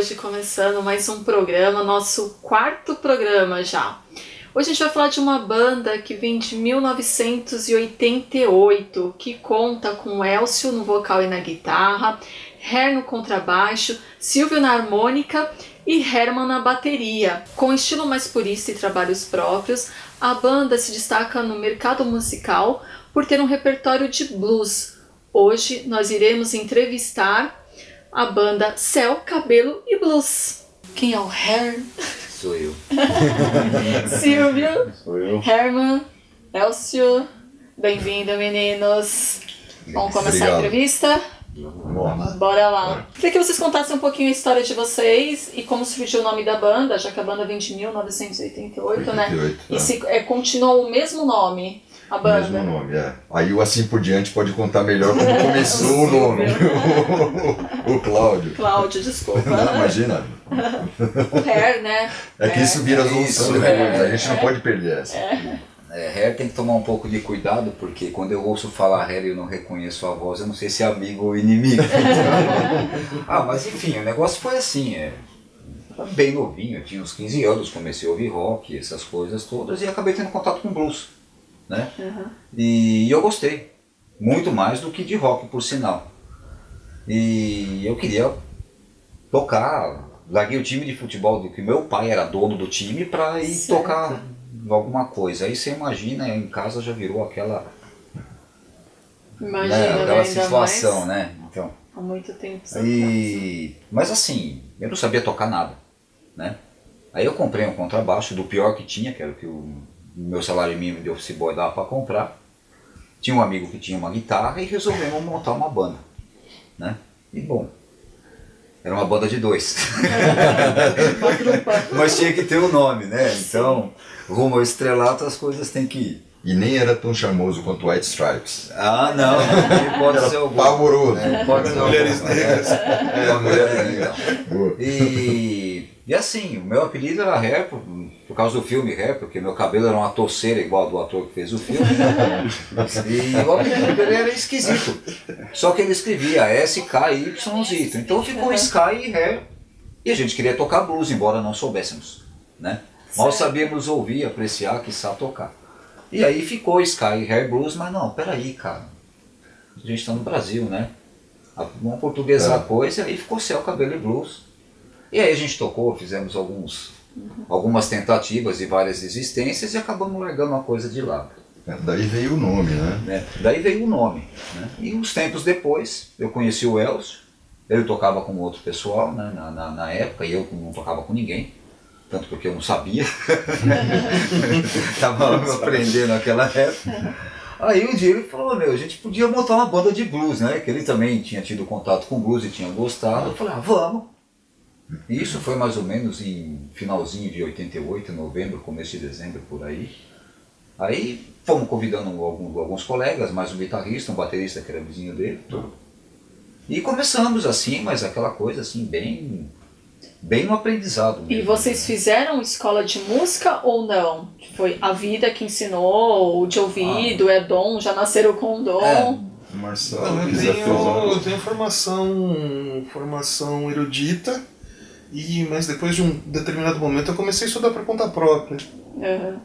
hoje, começando mais um programa, nosso quarto programa já. Hoje a gente vai falar de uma banda que vem de 1988, que conta com Elcio no vocal e na guitarra, Hair no contrabaixo, Silvio na harmônica e Herman na bateria. Com estilo mais purista e trabalhos próprios, a banda se destaca no mercado musical por ter um repertório de blues. Hoje nós iremos entrevistar a banda Céu, Cabelo e Blues. Quem é o Hair? Sou eu. Silvio. Sou eu. Herman. Elcio. Bem-vindo, meninos. Vamos começar a entrevista? Bora lá. Queria que vocês contassem um pouquinho a história de vocês e como surgiu o nome da banda, já que a banda vem de 1988, né? E se continuou o mesmo nome, a banda. Mesmo nome, é. Aí o Assim por Diante pode contar melhor como começou o nome. O Cláudio. Cláudio, desculpa. Não, imagina. O Hair, né? É que isso vira resolução depois, a gente não pode perder essa. Hair tem que tomar um pouco de cuidado, porque quando eu ouço falar Hair e eu não reconheço a voz, eu não sei se é amigo ou inimigo. Mas enfim, o negócio foi assim, bem novinho, eu tinha uns 15 anos, comecei a ouvir rock, essas coisas todas, e acabei tendo contato com blues, né? Uhum. E eu gostei, muito mais do que de rock, por sinal. E eu queria tocar, larguei o time de futebol, do que meu pai era dono do time, para ir tocar alguma coisa. Aí você imagina, em casa já virou aquela aquela situação, né? Então, há muito tempo. Mas assim, eu não sabia tocar nada, né? Aí eu comprei um contrabaixo do pior que tinha, que era o que o meu salário mínimo de office boy dava para comprar. Tinha um amigo que tinha uma guitarra e resolvemos montar uma banda, né? E bom, era uma banda de dois. Mas tinha que ter o nome, né? Então, rumo ao estrelato as coisas têm que ir. E nem era tão charmoso quanto White Stripes. Ah, não, pode ser algum. Pavoroso. Pode ser Mulheres negras. Mulheres negras. E assim, o meu apelido era Hair, por causa do filme Hair, porque meu cabelo era uma torceira igual do ator que fez o filme. E o apelido dele era esquisito. Só que ele escrevia S-K-Y-Z. Então ficou Sky e Hair. E a gente queria tocar blues, embora não soubéssemos, né? Mal sabíamos ouvir, apreciar, quiçá tocar. E aí ficou Sky Hair Blues, mas não, peraí, cara. A gente está no Brasil, né? Vamos portuguesar a coisa, e aí ficou Céu, Cabelo e Blues. E aí a gente tocou, fizemos algumas tentativas e várias existências e acabamos largando a coisa de lado. Daí veio o nome, né? Daí veio o nome, né? E uns tempos depois eu conheci o Elcio, ele tocava com outro pessoal, né, na época, e eu não tocava com ninguém. Tanto porque eu não sabia, estava aprendendo naquela época. Aí um dia ele falou, a gente podia montar uma banda de blues, né? Que ele também tinha tido contato com blues e tinha gostado. Eu falei, vamos. E isso foi mais ou menos em finalzinho de 88, novembro, começo de dezembro, por aí. Aí fomos convidando alguns colegas, mais um guitarrista, um baterista que era vizinho dele. E começamos assim, mas aquela coisa assim, bem no aprendizado mesmo. E vocês fizeram escola de música ou não? Foi a vida que ensinou, o de ouvido, é dom, já nasceram com dom? Marcelo, Não, eu tenho formação erudita, mas depois de um determinado momento eu comecei a estudar por conta própria. Uhum.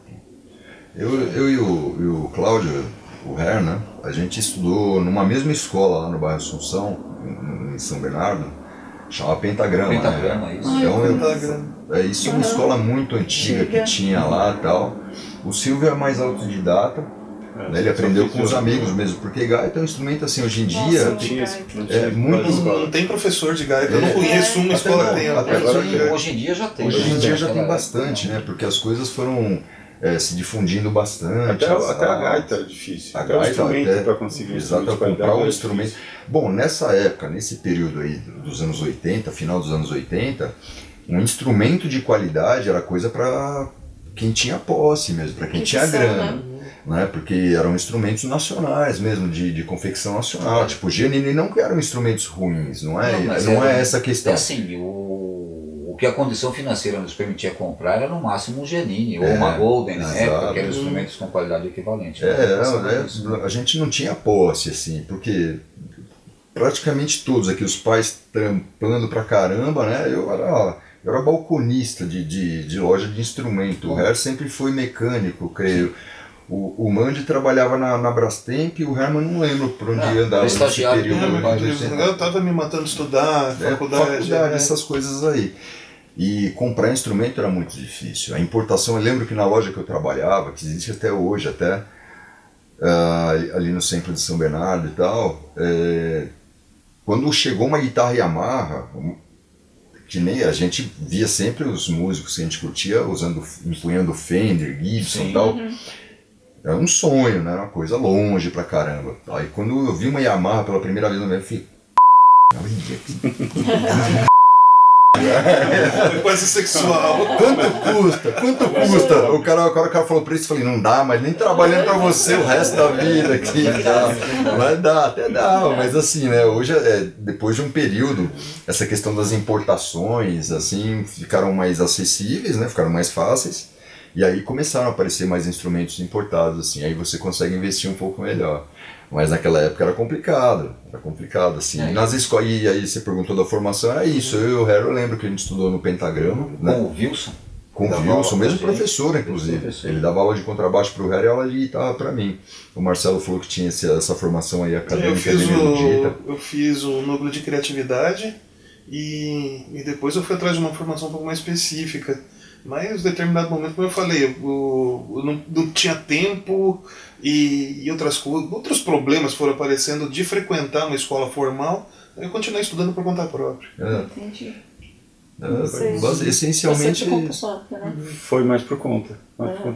Eu e o Cláudio, o Hair, né? A gente estudou numa mesma escola lá no bairro Assunção, em São Bernardo. Chama Pentagrama. Pentagrama, isso. Isso é uma escola muito antiga que tinha lá e tal. O Silvio é mais autodidata, né? Ele aprendeu com os amigos mesmo, porque gaita é um instrumento assim, hoje em dia, Não tem professor de gaita, eu não conheço uma escola que tenha. Hoje em dia já tem. Hoje em dia já tem bastante, né? Porque as coisas foram se difundindo bastante. Até a gaita era difícil. Até o instrumento para conseguir comprar um instrumento. Bom, nessa época, nesse período aí dos anos 80, final dos anos 80, um instrumento de qualidade era coisa para quem tinha posse mesmo, para quem tinha grana. Né? Porque eram instrumentos nacionais mesmo, de confecção nacional. Tipo, Giannini não eram instrumentos ruins, não é essa a questão. Assim, o que a condição financeira nos permitia comprar era no máximo um Giannini ou uma Golden na época, que eram instrumentos com qualidade equivalente. A gente não tinha posse, assim, porque praticamente todos aqui, os pais trampando pra caramba, né? Eu era balconista de loja de instrumento. O Herr sempre foi mecânico, creio. O Mandy trabalhava na Brastemp e o Herman não lembro por onde andava nesse estagiário período. Eu tava me matando de estudar, faculdade. Essas coisas aí. E comprar instrumento era muito difícil. A importação, eu lembro que na loja que eu trabalhava, que existe até hoje, até ali no centro de São Bernardo e tal, quando chegou uma guitarra Yamaha, que nem a gente via sempre os músicos que a gente curtia empunhando Fender, Gibson e tal. Era um sonho, né? Era uma coisa longe pra caramba. Aí quando eu vi uma Yamaha pela primeira vez, eu falei, Foi quase sexual. Quanto custa? O cara falou o preço, eu falei, não dá, mas nem trabalhando pra você o resto da vida aqui. Mas até dá, mas assim, né, hoje, depois de um período, essa questão das importações, assim, ficaram mais acessíveis, né, ficaram mais fáceis, e aí começaram a aparecer mais instrumentos importados, assim, aí você consegue investir um pouco melhor. Mas naquela época era complicado, assim. Nas escolas, e aí você perguntou da formação, era isso, eu e o Harry, eu lembro que a gente estudou no Pentagrama, né? Com o Wilson? Com o Wilson, mesmo professor, inclusive. Ele dava aula de contrabaixo para o Harry e aula de guitarra para mim. O Marcelo falou que tinha essa formação aí acadêmica bem erudita. Eu fiz o núcleo de criatividade e depois eu fui atrás de uma formação um pouco mais específica. Mas em determinado momento, como eu falei, eu não tinha tempo e outros problemas foram aparecendo de frequentar uma escola formal, aí eu continuei estudando por conta própria. Entendi. Essencialmente... Foi mais por conta.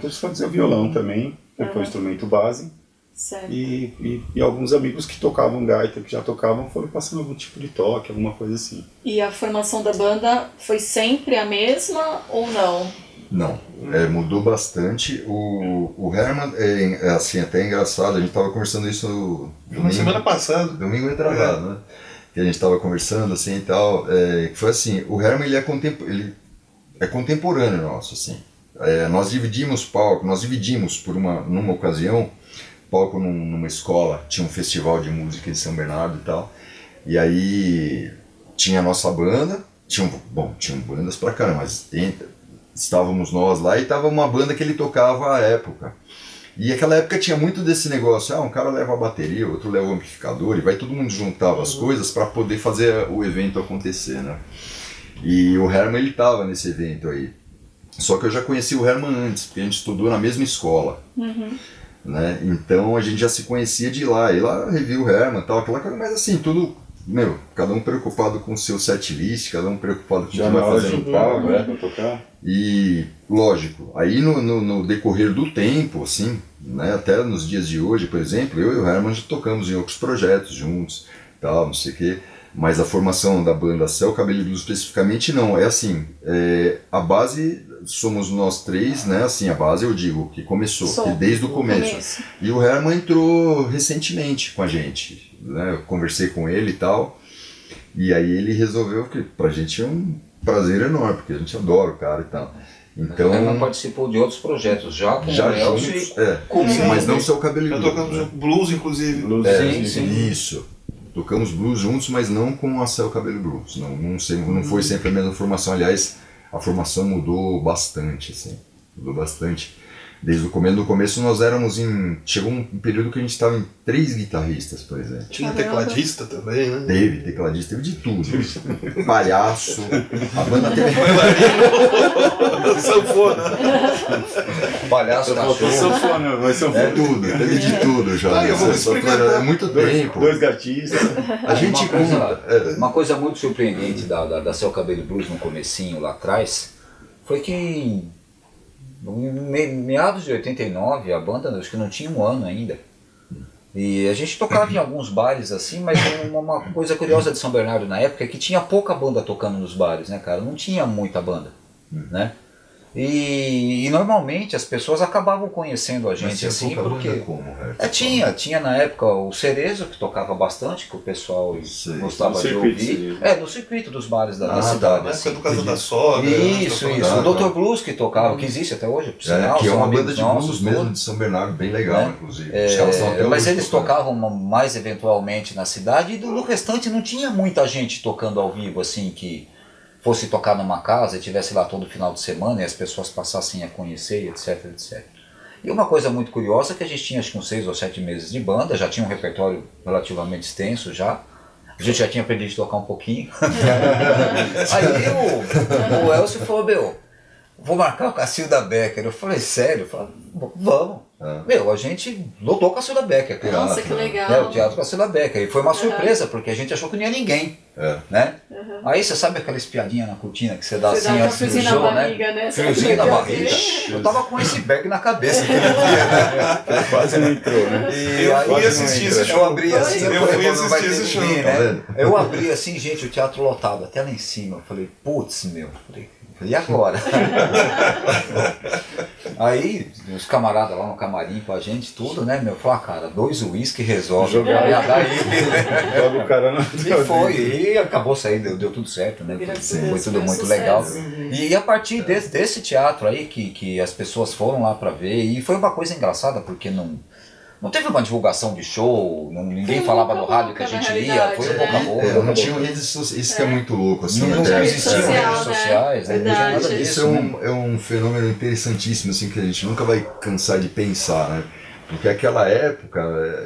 Eu só fazia violão também, depois instrumento base. Certo. E alguns amigos que tocavam gaita, que já tocavam, foram passando algum tipo de toque, alguma coisa assim. E a formação da banda foi sempre a mesma ou não? Não, mudou bastante. O Herman, assim, até engraçado, a gente estava conversando isso na semana passada. Domingo retrasado, né? Que a gente estava conversando assim e tal, que foi assim, o Herman ele é contemporâneo nosso, assim. Nós dividimos numa ocasião, palco numa escola, tinha um festival de música em São Bernardo e tal, e aí tinha a nossa banda, tinham bandas pra caramba, mas estávamos nós lá e tava uma banda que ele tocava à época. E aquela época tinha muito desse negócio, um cara leva a bateria, outro leva o amplificador, e vai todo mundo juntava as coisas para poder fazer o evento acontecer, né? E o Herman, ele tava nesse evento aí. Só que eu já conheci o Herman antes, porque a gente estudou na mesma escola. Né? Então a gente já se conhecia de lá, e lá review o Herman e tal, aquela coisa, mas assim, tudo, cada um preocupado com o seu setlist, cada um preocupado com o que vai fazer no palco, tocar. E lógico, aí no decorrer do tempo, assim, né, até nos dias de hoje, por exemplo, eu e o Herman já tocamos em outros projetos juntos, tal, não sei o quê, mas a formação da banda Céu, Cabelo e Blues especificamente não, é assim, a base somos nós três, né, assim, a base eu digo, que começou, que desde o começo. E o Herman entrou recentemente com a gente, né, eu conversei com ele e tal, e aí ele resolveu, que pra gente é um prazer enorme, porque a gente adora o cara e tal. Então, o Herman participou de outros projetos já com o Elcio juntos, mas não Céu, Cabelo e Blues. Já tocamos blues, inclusive. Blues, sim. Isso. Tocamos blues juntos, mas não com a Céu, Cabelo e Blues. Não foi sempre a mesma formação. Aliás, a formação mudou bastante, assim. Mudou bastante. Desde o começo nós éramos chegou um período que a gente estava em 3 guitarristas, por exemplo. Tinha tecladista também, né? Teve tecladista, teve de tudo. Palhaço, a banda teve... Sanfona. Palhaço, sanfona, vai sanfona. Tudo, teve de tudo já. É muito tempo. 2 gatistas. A gente uma coisa muito surpreendente da Céu, Cabelo e Blues no comecinho lá atrás, foi que em meados de 89, a banda acho que não tinha 1 ano ainda. E a gente tocava em alguns bares assim, mas uma coisa curiosa de São Bernardo na época é que tinha pouca banda tocando nos bares, né, cara? Não tinha muita banda, né? E normalmente as pessoas acabavam conhecendo a gente assim, porque... Tinha na época o Cerezo, que tocava bastante, que o pessoal gostava de ouvir. No circuito dos bares da cidade. Na época do Casa da Sogra. Isso. O Dr. Blues que tocava, que existe até hoje, por sinal. Que é uma banda de blues mesmo, de São Bernardo, bem legal, inclusive. Os caras estão até mas eles tocavam mais eventualmente na cidade, e no restante não tinha muita gente tocando ao vivo, assim, que fosse tocar numa casa e tivesse lá todo final de semana e as pessoas passassem a conhecer, etc, etc. E uma coisa muito curiosa é que a gente tinha acho que uns 6 ou 7 meses de banda, já tinha um repertório relativamente extenso já. A gente já tinha aprendido a tocar um pouquinho. Aí o Elcio falou, vou marcar o Cacilda Becker. Eu falei, sério? Eu falei, vamos. A gente lotou o Cacilda Becker. Nossa, que legal. O Teatro Cacilda Becker. E foi uma surpresa, porque a gente achou que não ia ninguém. Né? Aí você sabe aquela espiadinha na cortina que você dá assim antes do show, né? Friozinho na barriga. Eu tava com esse bag na cabeça aquele dia, né? Quase não entrou, né? Eu fui assistir esse show. Eu abri assim, eu fui assistir esse show. Né? Eu abri assim, gente, o teatro lotado, até lá em cima. Eu falei, putz, falei, e agora? Aí, os camaradas lá no camarim com a gente, tudo, né, falaram, cara, 2 uísque resolve. Joga o cara no... E foi, e acabou saindo, deu tudo certo, né? Foi tudo muito legal. E a partir desse teatro aí, que as pessoas foram lá pra ver, e foi uma coisa engraçada, porque não teve uma divulgação de show, ninguém falava no rádio que a gente ia, foi boca a boca. Não tinha redes sociais, isso que é muito louco. Assim, não existiam redes sociais, né? Não tinha nada disso. Isso é um fenômeno interessantíssimo, assim, que a gente nunca vai cansar de pensar, né? Porque aquela época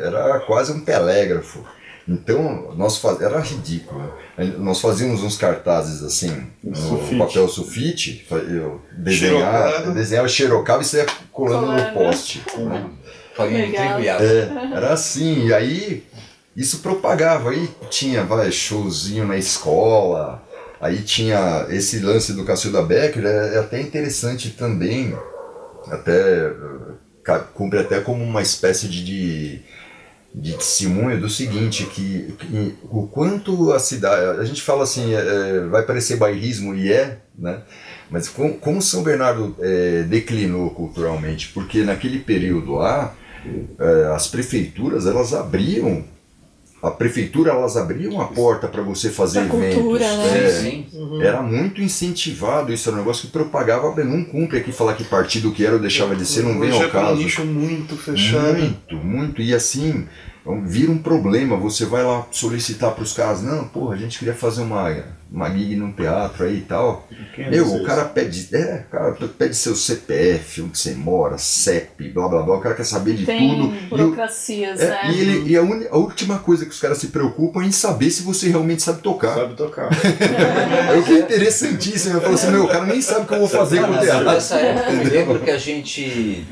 era quase um telégrafo. Então, era ridículo. Nós fazíamos uns cartazes assim, no papel sulfite, eu desenhava, xerocava e saia colando no poste. Era assim, e aí isso propagava, aí tinha showzinho na escola, aí tinha esse lance do Cacilda Becker, é até interessante também, até cumpre até como uma espécie de testemunho do seguinte, que o quanto a cidade, a gente fala assim, vai parecer bairrismo e né? Mas como São Bernardo declinou culturalmente, porque naquele período lá, as prefeituras, elas abriam a porta para você fazer eventos. Cultura, né? Sim. Era muito incentivado, isso era um negócio que propagava, não cumpre aqui falar que partido que era ou deixava de ser, não vem ao caso. É um nicho muito fechado. Muito, e assim, vira um problema, você vai lá solicitar para os caras, não, porra, a gente queria fazer uma gig num teatro aí e tal. O cara pede seu CPF, onde você mora, CEP, blá blá blá, o cara quer saber de tudo. Burocracias, né? E a última coisa que os caras se preocupam é em saber se você realmente sabe tocar. É o que é interessantíssimo, eu falo assim, o cara nem sabe o que eu vou fazer com o teatro. Nessa época eu me lembro que a gente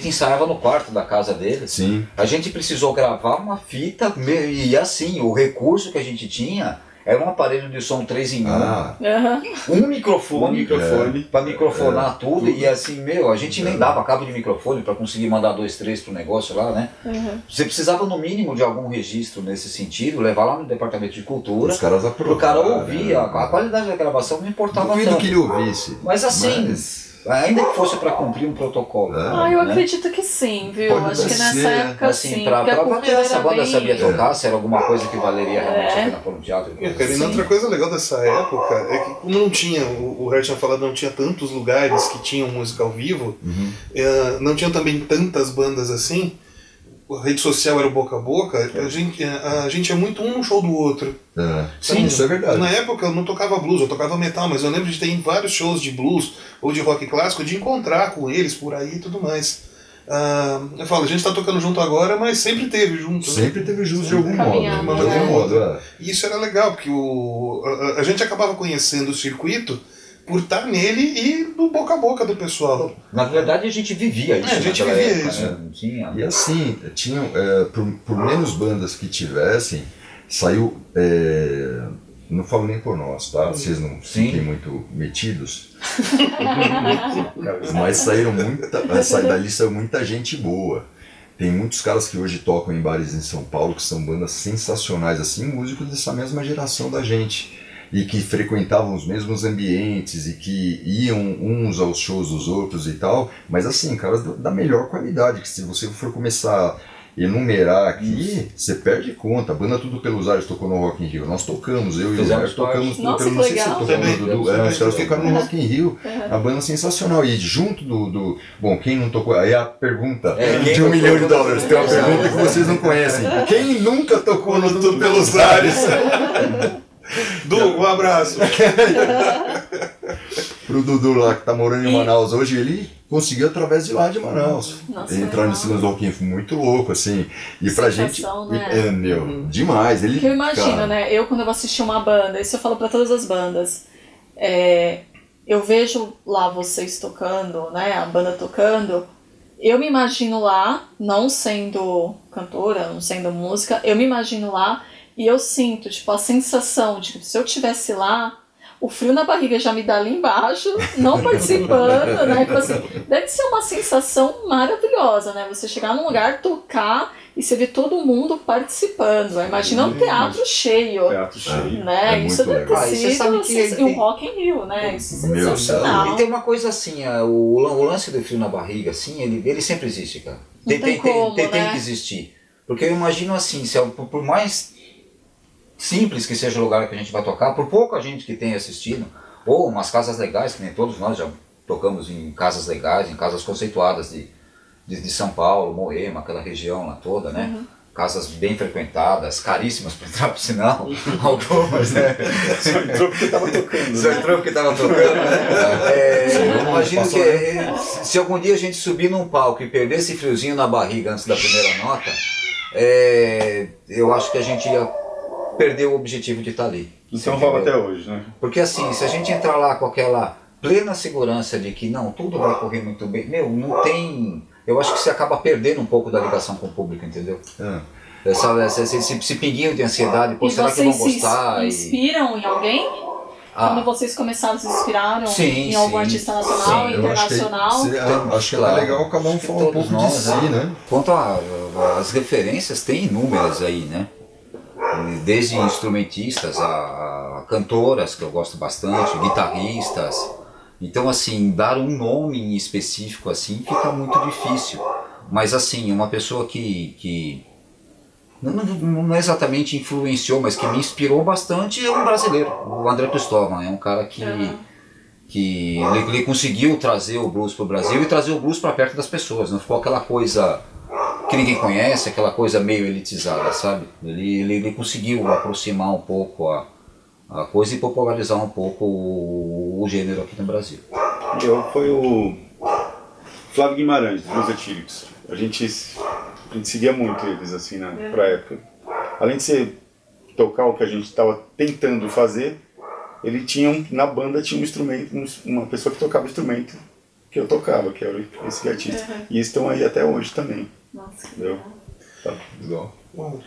ensaiava no quarto da casa deles. Sim. A gente precisou gravar uma fita e assim, o recurso que a gente tinha era um aparelho de som 3 em 1, um microfone para microfonar tudo, e assim, a gente nem dava cabo de microfone para conseguir mandar 2, 3 pro negócio lá, né? Você precisava no mínimo de algum registro nesse sentido, levar lá no departamento de cultura, os caras o cara ouvia, a qualidade da gravação não importava tanto. Duvido que ele ouvisse. Mas assim... Ainda que fosse para cumprir um protocolo. Eu acredito que sim, viu? Pode acho que ser, nessa época assim, sim. Pra avaliar se a banda bem... sabia tocar, se era alguma coisa que valeria realmente a pena pôr no teatro. E outra coisa legal dessa época é que como não tinha, o Herr tinha falado, não tinha tantos lugares que tinham música ao vivo, não tinha também tantas bandas assim, a rede social era o boca a boca, a gente é muito um show do outro. Sim, isso é verdade. Na época eu não tocava blues, eu tocava metal, mas eu lembro de ter em vários shows de blues ou de rock clássico, de encontrar com eles por aí e tudo mais. Eu falo, a gente está tocando junto agora, mas sempre teve junto. Sempre teve junto de algum modo. De algum modo. E isso era legal, porque a gente acabava conhecendo o circuito por estar nele e no boca a boca do pessoal. Na verdade a gente vivia isso. A gente vivia época, isso. Né? Tinha. E assim, tinham, por menos bandas que tivessem, saiu, não falo nem por nós, tá? Vocês não fiquem muito metidos. Mas dali saiu muita gente boa. Tem muitos caras que hoje tocam em bares em São Paulo, que são bandas sensacionais, assim, músicos dessa mesma geração da gente. e que frequentavam os mesmos ambientes e que iam uns aos shows dos outros e tal, mas assim, caras da melhor qualidade, que se você for começar a enumerar aqui, você perde conta. A banda Tudo Pelos Ares tocou no Rock in Rio, nós tocamos, eu e o Fizemos Roberto tocamos Tudo Nossa, Pelos, que não sei se legal. você tocou Também. no Dudu, os caras tocaram no Rock in Rio, a banda sensacional, e junto do bom, quem não tocou, aí a pergunta quem de $1 milhão, tem uma Pelos pergunta Ares? que vocês não conhecem, quem nunca tocou no Tudo pelos ares. Du, um abraço. Pro Dudu lá que tá morando em Manaus hoje, ele conseguiu através de lá de Manaus. Nossa, Entrar legal. nesse Rock in Rio, muito louco, assim. E pra gente. Sensação, né? Demais. Ele, Porque eu imagino, cara, né? Eu, quando eu vou assistir uma banda, isso eu falo pra todas as bandas, eu vejo lá vocês tocando, né? A banda tocando, eu me imagino lá, não sendo cantora, não sendo música, eu me imagino lá e eu sinto, tipo, a sensação de que se eu estivesse lá, o frio na barriga já me dá ali embaixo, não participando, né? Tipo assim, deve ser uma sensação maravilhosa, né? Você chegar num lugar, tocar e você ver todo mundo participando. Imagina um teatro cheio, Teatro cheio. né? É Isso muito deve ter legal. E você sabe que sido ele um tem- Rock in Rio, né? Isso é Meu, sensacional. E tem uma coisa assim, o lance do frio na barriga, assim, ele sempre existe, cara. Não tem como, tem né? que existir. Porque eu imagino assim, se por mais simples que seja o lugar que a gente vai tocar, por pouca gente que tenha assistido, ou umas casas legais, que nem todos nós já tocamos em casas legais, em casas conceituadas de São Paulo, Moema, aquela região lá toda, né? Casas bem frequentadas, caríssimas para entrar por sinal, algumas, né? Só entrou porque tava tocando. Só né? entrou porque estava tocando, né? Eu imagino que se algum dia a gente subir num palco e perder esse friozinho na barriga antes da primeira nota, eu acho que a gente ia perder o objetivo de estar ali. Então Você rola entendeu? até hoje, né? Porque assim, se a gente entrar lá com aquela plena segurança de que não, tudo vai correr muito bem, não tem... Eu acho que você acaba perdendo um pouco da ligação com o público, entendeu? Esse pinguinho de ansiedade, pô, E será que vão vocês gostar? se inspiram em alguém? Quando vocês começaram, se inspiraram Sim, em algum sim. artista nacional, Sim. eu acho que, internacional? acho que é Claro. legal cada um falar um Todos pouco de nós, si, né? Quanto às referências, tem inúmeras aí, né? Desde instrumentistas a cantoras, que eu gosto bastante, guitarristas. Então, assim, dar um nome em específico assim fica muito difícil. Mas, assim, uma pessoa que não exatamente influenciou, mas que me inspirou bastante é um brasileiro, o André Cristóvão. É um cara que ele conseguiu trazer o blues para o Brasil e trazer o blues para perto das pessoas. Não ficou aquela coisa que ninguém conhece, aquela coisa meio elitizada, sabe? Ele conseguiu aproximar um pouco a coisa e popularizar um pouco o gênero aqui no Brasil. Foi o Flávio Guimarães, dos Blues Etílicos. A gente seguia muito eles, assim, pra época. Além de ser tocar o que a gente estava tentando fazer, ele tinha, na banda tinha um instrumento, uma pessoa que tocava o instrumento que eu tocava, que era esse artista. E eles estão aí até hoje também. Nossa, Entendeu? Tá. Legal. Bom,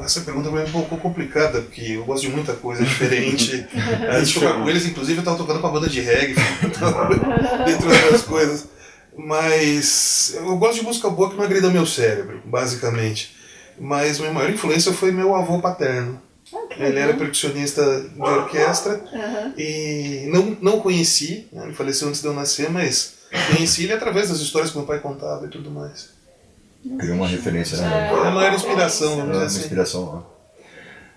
essa pergunta é um pouco complicada, porque eu gosto de muita coisa diferente. Antes de tocar com eles, inclusive, eu estava tocando com a banda de reggae, dentre outras coisas. Mas eu gosto de música boa que não agrida meu cérebro, basicamente. Mas minha maior influência foi meu avô paterno. Ele era percussionista de orquestra e não conheci, né? Ele faleceu antes de eu nascer, mas conheci ele através das histórias que meu pai contava e tudo mais. Criou uma referência, né? É a maior inspiração, vamos Uma dizer assim. inspiração lá.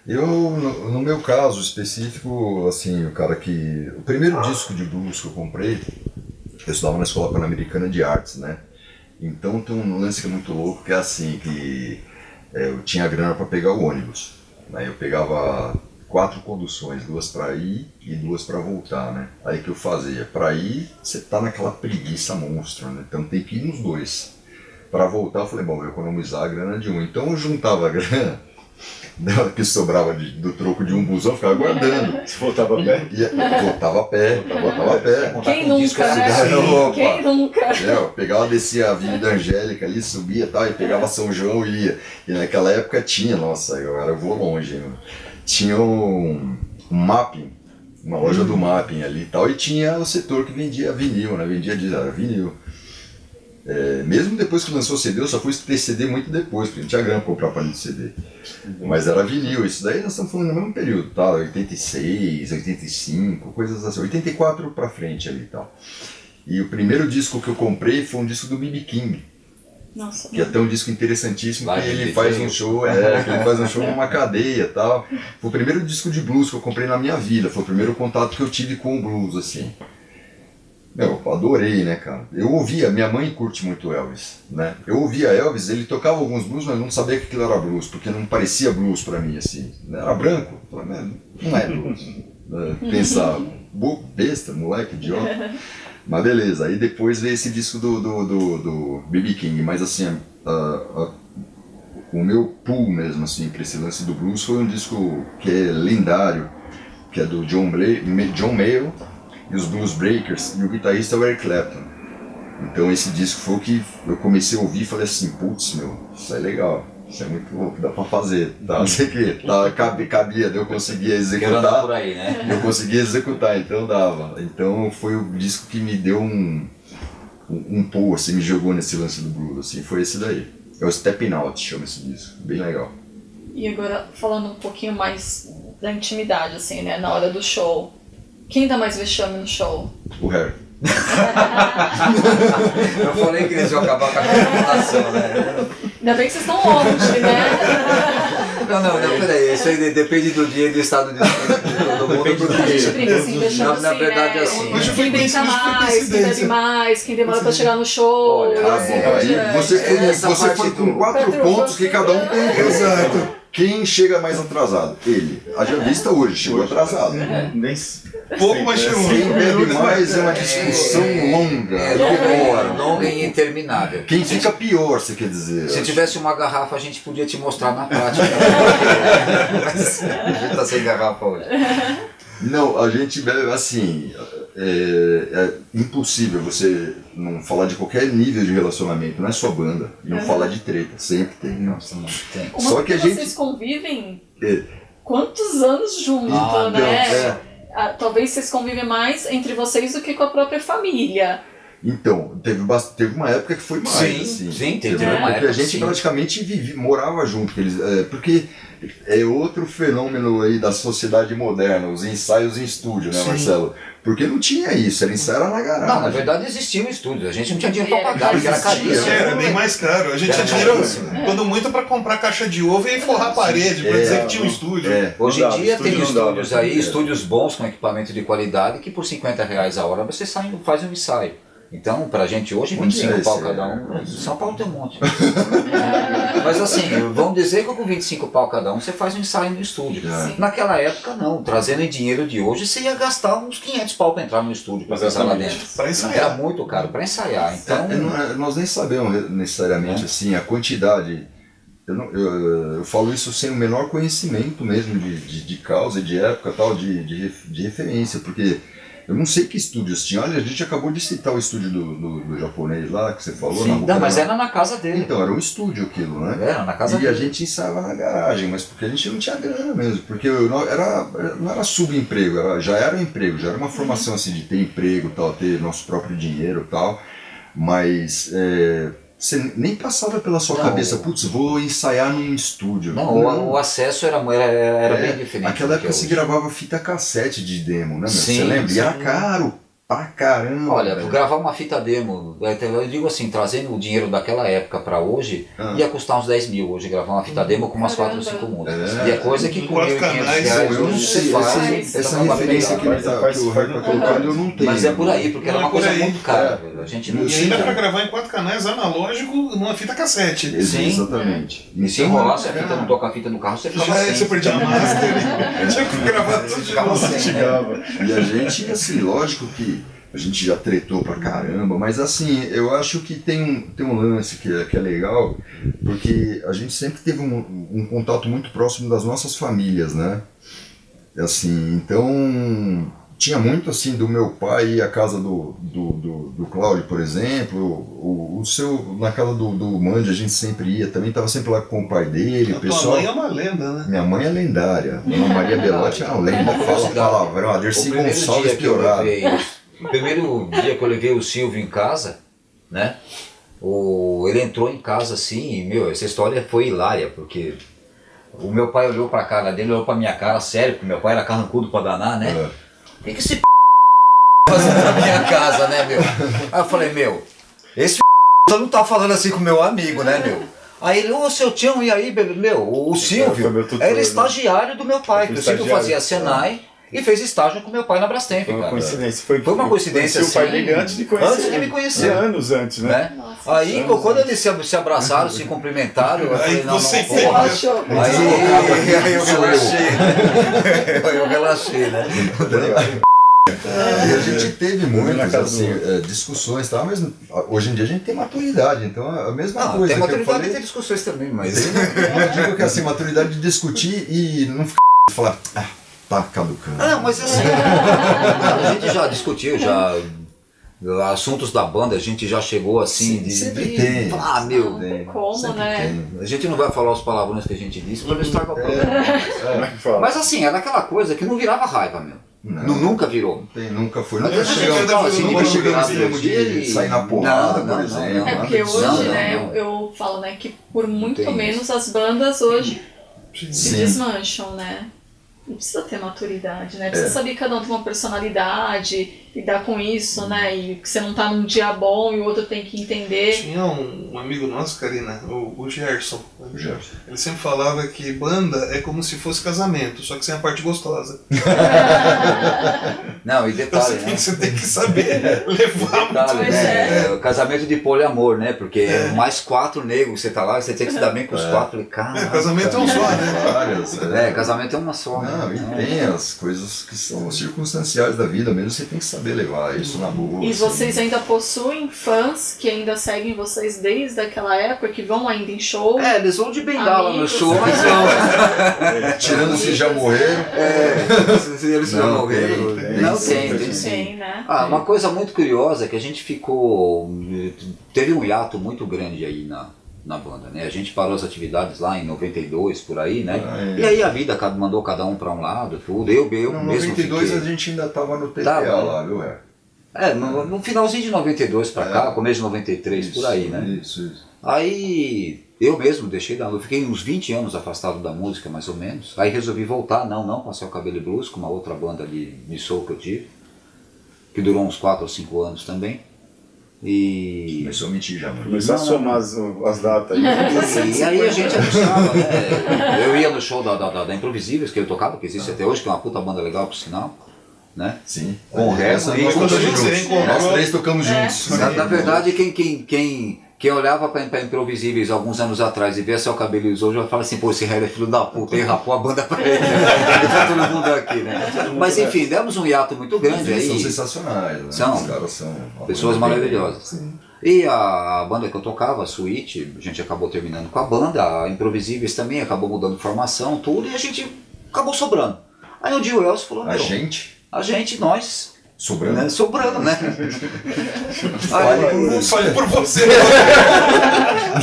Eu, no meu caso específico, assim, o cara que... O primeiro disco de blues que eu comprei, eu estudava na Escola Pan-Americana de Artes, né? Então tem um lance que é muito louco, que é assim, que eu tinha grana para pegar o ônibus. Né? Eu pegava 4 conduções, 2 para ir e 2 para voltar, né? Aí que eu fazia, para ir, você tá naquela preguiça monstro, né? Então tem que ir nos 2. Para voltar, eu falei, bom, vou economizar a grana de um. Então eu juntava a grana que sobrava do troco de um busão, eu ficava guardando. Você voltava a pé? Voltava a pé, voltava a pé. Quem nunca, né? Opa. Quem nunca? Eu pegava, descia a Avenida Angélica ali, subia e tal, e pegava São João e ia. E naquela época tinha, nossa, eu vou longe, mano. Tinha um mapping, uma loja do mapping ali e tal, e tinha o setor que vendia vinil, né? Vendia vinil. Mesmo depois que lançou CD, eu só fui ter CD muito depois, porque não tinha grana pra comprar aparelho de CD. Mas era vinil, isso daí nós estamos falando no mesmo período, tá? 86, 85, coisas assim, 84 pra frente ali e tal. E o primeiro disco que eu comprei foi um disco do B.B. King. Nossa. Que é até um disco interessantíssimo, Vai, que ele DJ. faz um show, que ele faz um show numa cadeia e tal. Foi o primeiro disco de blues que eu comprei na minha vida, foi o primeiro contato que eu tive com o blues, assim. Eu adorei, né, cara? Eu ouvia, minha mãe curte muito Elvis, né? Eu ouvia Elvis, ele tocava alguns blues, mas não sabia que aquilo era blues, porque não parecia blues pra mim, assim. Era branco, eu falei, não é blues. Pensava, besta, moleque, idiota. Mas beleza, aí depois veio esse disco do B.B. King, mas assim, o meu pull mesmo, assim, pra esse lance do blues foi um disco que é lendário, que é do John Mayall e os Blues Breakers, e o guitarrista é o Eric Clapton. Então esse disco foi o que eu comecei a ouvir e falei assim, putz, meu, isso é legal, isso é muito louco, dá pra fazer, tá, não sei o que, tá, cabia, eu conseguia executar, por aí, né? eu conseguia executar, então dava. Então foi o disco que me deu um pull, assim, me jogou nesse lance do blues, assim, foi esse daí. É o Stepping Out, chama esse disco, bem legal. E agora, falando um pouquinho mais da intimidade, assim, né, na hora do show. Quem dá mais vexame no show? O Harry. Eu falei que eles iam acabar com a reputação, né? Ainda bem que vocês estão longe, né? Não, peraí, isso aí depende do dia e do estado de todo mundo. A gente brinca assim, deixando Na assim, verdade, né? assim. Hoje foi Quem brinca mais, quem bebe mais, quem demora pra chegar no show. Olha, e assim por Aí diante. você parte foi com do- 4 pontos que cada um tem. Exato. Quem chega mais atrasado? Ele. Haja vista hoje, chegou atrasado. Nem Pouco, mas chegou. Quem bebe mais é uma discussão longa, demora. Longa e interminável. Quem fica pior, você quer dizer. Se tivesse uma garrafa, a gente podia te mostrar na prática. Mas a gente tá sem garrafa hoje. Não, a gente bebe assim. É impossível você não falar de qualquer nível de relacionamento, não é só banda, e não falar de treta, sempre tem. Nossa, não tem. Uma Só que a gente. vocês convivem É. quantos anos juntos, Ah, né? Talvez vocês convivem mais entre vocês do que com a própria família. Então, teve uma época que foi mais, Sim, assim. sim, teve uma uma época que época, a gente sim. praticamente morava junto. Porque é outro fenômeno aí da sociedade moderna, os ensaios em estúdio, né, Sim. Marcelo? Porque não tinha isso, era ensaio na garagem. Não, na verdade existiam estúdios, a gente não tinha dinheiro pra pagar, porque era Existia. caríssimo. Era bem mais caro. A gente Era tinha dinheiro, caríssimo. quando muito, pra comprar caixa de ovo e forrar a parede, pra dizer que tinha um estúdio. Hoje Não em dava, dia estúdio tem não dava. estúdios aí, estúdios bons com equipamento de qualidade, que por R$50 a hora você faz um ensaio. Então, pra gente hoje, Onde 25 é pau esse? cada um. São Paulo tem um monte. Mas assim, vamos dizer que com 25 pau cada um você faz um ensaio no estúdio. É. Naquela época não, trazendo em dinheiro de hoje, você ia gastar uns 500 pau pra entrar no estúdio, pra pensar lá dentro. Pra ensaiar. Era muito caro pra ensaiar, então... Nós nem sabemos necessariamente assim, a quantidade. Eu falo isso sem o menor conhecimento mesmo de causa, de época, tal, de referência, porque eu não sei que estúdios tinha. Olha, a gente acabou de citar o estúdio do japonês lá, que você falou. Sim, não, mas era na casa dele. Então, era um estúdio aquilo, né? Era na casa E a dele. gente ensaiava na garagem, mas porque a gente não tinha grana mesmo, porque não era subemprego, já era um emprego, já era uma formação assim de ter emprego, tal, ter nosso próprio dinheiro e tal, mas você nem passava pela sua Não. cabeça, putz, vou ensaiar num estúdio. Não, o acesso era bem diferente. Naquela do época que se hoje. gravava fita cassete de demo, né, meu? Você Sim, lembra? E era sim. caro pra caramba. Olha, velho. gravar uma fita demo, eu digo assim, trazendo o dinheiro daquela época pra hoje, ia custar uns 10 mil hoje gravar uma fita demo com umas 4 ou 5 músicas. É. E é coisa que com Quatro 1.500 canais, reais eu não hoje sei, você faz. essa tá referência que trabalhando. o Roy tá colocando eu não tenho. Mas é por aí, porque era Não, uma é por coisa aí. muito cara, velho. A gente não Eu E sei, ainda tinha. pra gravar em 4 canais analógico numa fita cassete. Sim. Exatamente. E se enrolasse a fita no toca-fita no carro, você ficava Já sem. você perdia a master, tinha que gravar tudo de Ficava novo. sem, né? E a gente, assim, lógico que a gente já tretou pra caramba, mas assim, eu acho que tem um lance que é legal, porque a gente sempre teve um contato muito próximo das nossas famílias, né? Assim, então tinha muito assim do meu pai ir à casa do Cláudio, por exemplo, na casa do Mandy a gente sempre ia, também estava sempre lá com o pai dele, o A tua pessoal. mãe é uma lenda, né? Minha mãe é lendária, Dona Maria Belotti é uma lenda, fala palavrão, a Dercy Gonçalves piorado. O primeiro dia que eu levei o Silvio em casa, né? ele entrou em casa assim, e, meu, essa história foi hilária, porque o meu pai olhou pra cara dele, olhou pra minha cara, sério, porque meu pai era carrancudo pra danar, né? O que esse fazendo na minha casa, né, meu? Aí eu falei, meu, esse não tá falando assim com o meu amigo, né, meu? Aí ele, ô, seu Tião, e aí, meu, o Silvio, era estagiário do meu pai, que o Silvio fazia Senai e fez estágio com meu pai na Brastemp, Foi uma cara. coincidência. Foi uma coincidência, o pai assim, dele antes de conhecer. Antes de me conhecer. Anos antes, né? Nossa, Aí, quando eles se abraçaram, se cumprimentaram, eu falei, não, você não, você porra. relaxou. Aí eu relaxei, né? Eu relaxei, né? E a gente teve muitas assim, discussões e tal, mas hoje em dia a gente tem maturidade, então é a mesma Não, coisa tem que eu maturidade falei. e tem discussões também, mas... Eu digo que assim, maturidade de discutir e não ficar falar, tá caducando. Não, mas assim, a gente já discutiu, já assuntos da banda, a gente já chegou assim, Sim, sempre tem. falar, meu, Não tem como, sempre né? tem. a gente não vai falar os palavrões que a gente disse pra não estragar o programa. Como é que fala? Mas assim, era aquela coisa que não virava raiva, meu. Nunca virou. Nunca foi. Mas Nunca a gente chegamos fala assim, nunca nível chegamos de no extremo de e- sair na porrada, Não, por exemplo. É porque nada disso. hoje, Não, né, não. eu falo, né, que por muito tem menos as bandas hoje se Sim. desmancham, né? E precisa ter maturidade, né? Precisa saber que cada um tem uma personalidade, lidar com isso, né? E que você não tá num dia bom e o outro tem que entender. Tinha um amigo nosso, Karina, o Gerson. O Gerson. Ele sempre falava que banda é como se fosse casamento, só que sem a parte gostosa. Não, e Então detalhe, né? você tem que saber levar Detalhe, Pois né? é. O casamento de poliamor, né? Porque mais 4 negros você tá lá, você tem que se dar bem com os 4. Falei, cara. casamento é um só, né? Várias, Casamento é uma só, né? Não, e tem as coisas que são circunstanciais da vida mesmo, você tem que saber levar isso na boa. E assim. vocês ainda possuem fãs que ainda seguem vocês desde aquela época, que vão ainda em show? É, eles vão de bengala no Amigos. show, mas não. Tirando se já morreram. Se eles já Não, morreram. tem, Não, tem, tem tem. sim. Tem, né? Ah, uma coisa muito curiosa é que a gente ficou. Teve um hiato muito grande aí na banda, né? A gente parou as atividades lá em 92, por aí, né? Ah, é. E aí a vida mandou cada um para um lado, tudo. Eu No mesmo 92 fiquei. a gente ainda tava no TPA Tava, lá, viu? É. No finalzinho de 92 para cá, começo de 93, por aí, né? Isso. Aí eu mesmo deixei eu fiquei uns 20 anos afastado da música, mais ou menos. Aí resolvi voltar, não, passei o Cabelo e Blues com uma outra banda de soul que eu tive, que durou uns 4 ou 5 anos também. E Começou a mentir já, mano. Começou a somar as datas aí. E aí a gente anunciava, né? Eu ia no show da Improvisíveis, que eu tocava, que existe até hoje, que é uma puta banda legal, por sinal, né? Sim. Com o resto, Essa e nós quando tocamos a gente se juntos. reencontrou- Nós três tocamos juntos. Na verdade, quem olhava pra Improvisíveis alguns anos atrás e via seu cabelo hoje, eu falo assim, pô, esse Harry é filho da puta, e rapou a banda pra ele, né? E tá todo mundo aqui, né? Mas enfim, demos um hiato muito grande Eles são aí. sensacionais, né? São. Os caras são uma Pessoas banda bem- maravilhosas. E a banda que eu tocava, a Suite, a gente acabou terminando com a banda, a Improvisíveis também acabou mudando formação, tudo, e a gente acabou sobrando. Aí um dia o Elcio falou, A meu, gente nós, sobrando. né, sobrando, né? Fale por você.